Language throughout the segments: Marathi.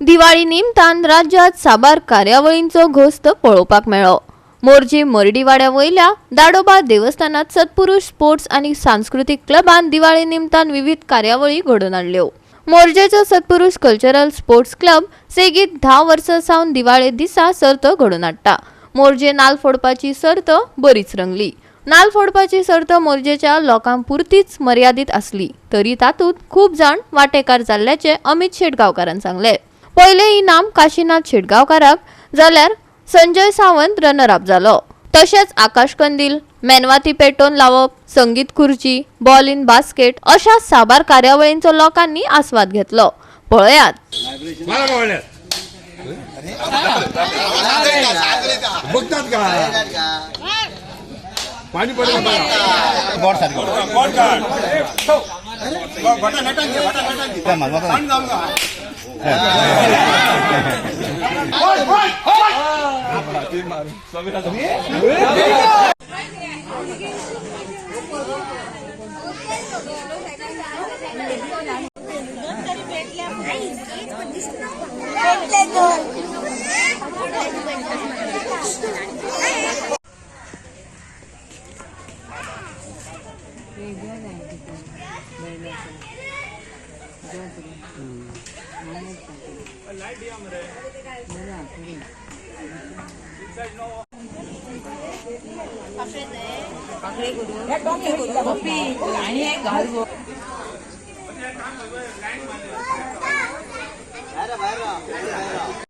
दिवाळी निमतान राज्यात साबार कार्यावळींचो घोस्त पळोवपाक मेळ्ळो। मोरजी मरडीवाड्या वयल्या दाडोबा देवस्थानात सत्पुरुष स्पोर्ट्स आणि सांस्कृतिक क्लबान दिवाळी निमतान विविध कार्यावळी घडोवन हाडल्यो। मोरजेचो सत्पुरुष कल्चरल स्पोर्ट्स क्लब सेगीत 10 वर्सां सावन दिवाळे दिसा सर्त घडोवन हाडटा। मोरजे नाल फोडपाची सर्त बरीच रंगली। नाल फोडपाची सर्त मोरजेच्या लोकांपुरतीच मर्यादित आसली, तरी तातूंत खूप जाण वांटेकार जाल्ल्याचे अमित शेटगांवकारान सांगले। पहिले इनाम काशीनाथ शेटगांवकाराक जाल्यार संजय सावंत रनर अप जालो। तशेंच आकाश कंदील, मेनवाती पेटोवन लावप, संगीत खुर्ची, बॉल इन बास्केट अशा साबार कार्यावळींचो लोकांनी आस्वाद घेतलो। पळयात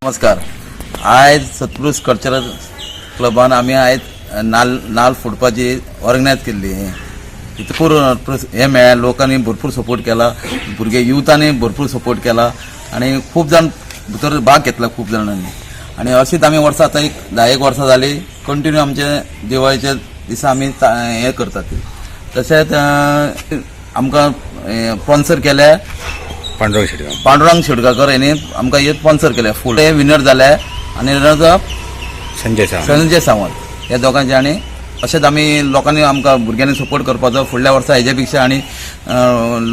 नमस्कार। आज सत्पुरुष कल्चरल क्लबान आम्ही आज नाल फोडपाची ऑर्गनायज केल्ली। भरपूर हे मेळ्ळें, लोकांनी भरपूर सपोर्ट केला, भुरगे युथांनी भरपूर सपोर्ट केला आणि खूप जण भितर भाग घेतला खूप जणांनी। आणि अशीच आम्ही वर्सां आता 10 वर्सां जाली कंटिन्यू आमचे दिवाळीच्या दिसा आम्ही हे करतात। तशेंच आमकां स्पॉन्सर केले पांडुरंग शेटगांवकर यांनी आमकां हे स्पॉन्सर केले। फूल हे विनर जाले आणि रनर अप संजय सावंत, हे दोगांचे। आणि अशेंच आमी लोकांनी आमकां भुरग्यांनी सपोर्ट करपाचो, फुडल्या वर्सा हेजे पेक्षा आनी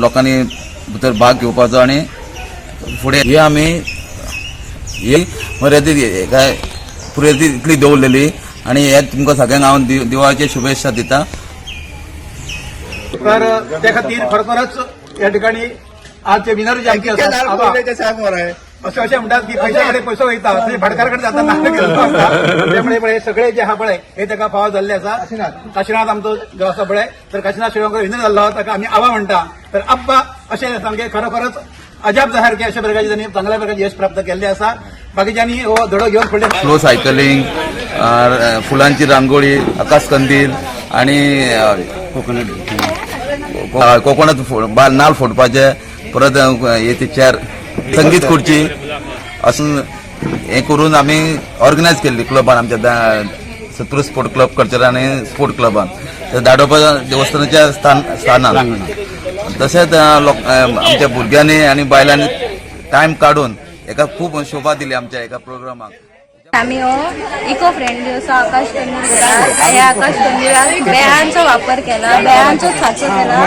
लोकांनी भितर भाग घेवपाचो आणि फुडें हे आमी ही मर्यादीत काय पुरेती इतली दवरलेली। आणि हे तुमकां सगळ्यांक हांव दिवाळीचे शुभेच्छा दिता। तर त्या खातीर खरोखरच या ठिकाणी आज जे विनर जे आमचे असे असे म्हणतात की पैशाकडे पैसा वयता भाडकाराकडे जाता नाटक केलं। त्यामुळे पळय सगळे जे हा पळय हे ताका फावो जाल्ले आसा। काशीनाथ आमचो जो आसा पळय, तर काशीनाथ शेटगांवकर विनर जाल्लो ताका आमी आवा म्हणटा। तर अब्बा अशें सामकें खरोखरच अजाप जाहीर की अशा प्रकारचे त्यांनी चांगल्या प्रकारचे यश प्राप्त केले असा। बाकीच्यांनी हो धडो घेऊन फुडें स्लो सायकलिंग, फुलांची रांगोळी, आकाश कंदील आणि कोकोनट नाल फोडपाचे, परत येते चेर, संगीत खुर्ची असून हे करून आम्ही ऑर्गनायज केल्ली क्लबान, आमच्या सत्पुरुष स्पोर्ट क्लब कल्चर आणि स्पोर्ट क्लबान तर दाडोबा देवस्थानाच्या स्थानान। तशेंच आमच्या भुरग्यांनी आणि बायलांनी टायम काढून एका खूप शोभा दिली आमच्या एका प्रोग्रामाक। आम्ही इको फ्रेंडली असो आकाश कंदील केला। या आकाश कंदिलाक बेळांचो वापर केला, बेळांचो साचो केला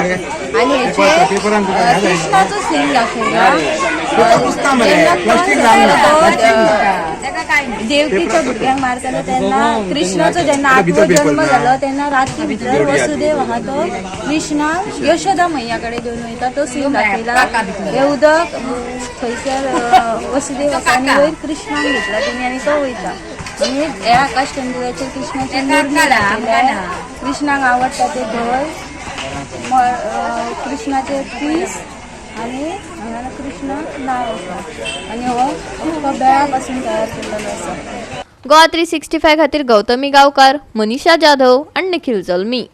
आणि हेचे कृष्णाचो सीन दाखयला। देवकीच्या भुरग्यांक मारताना तेन्ना कृष्णाचो जेन्ना आठवो जन्म जालो तेन्ना रात्री भितर वसुदेव हांगा तो कृष्णा यशोदा मैया कडेन घेवन वयता, तो सीन दाखयला। हे उदक थंयसर वसुदेव आनी वयर कृष्णान घेतला तेणी आनी तो वयता। आनी हे आकाश कंदिलाचेर कृष्णाची मूर्ती दाखयल्या। कृष्णाक आवडटा ते धर, कृष्णाचे पीस आणि हांगा कृष्ण नाव आसा। आणि हो खूप बेळा पासून तयार केल्लो आसा। गोवा 365 खातीर गौतमी गांवकार, मनीषा जाधव आणि निखिल जल्मी।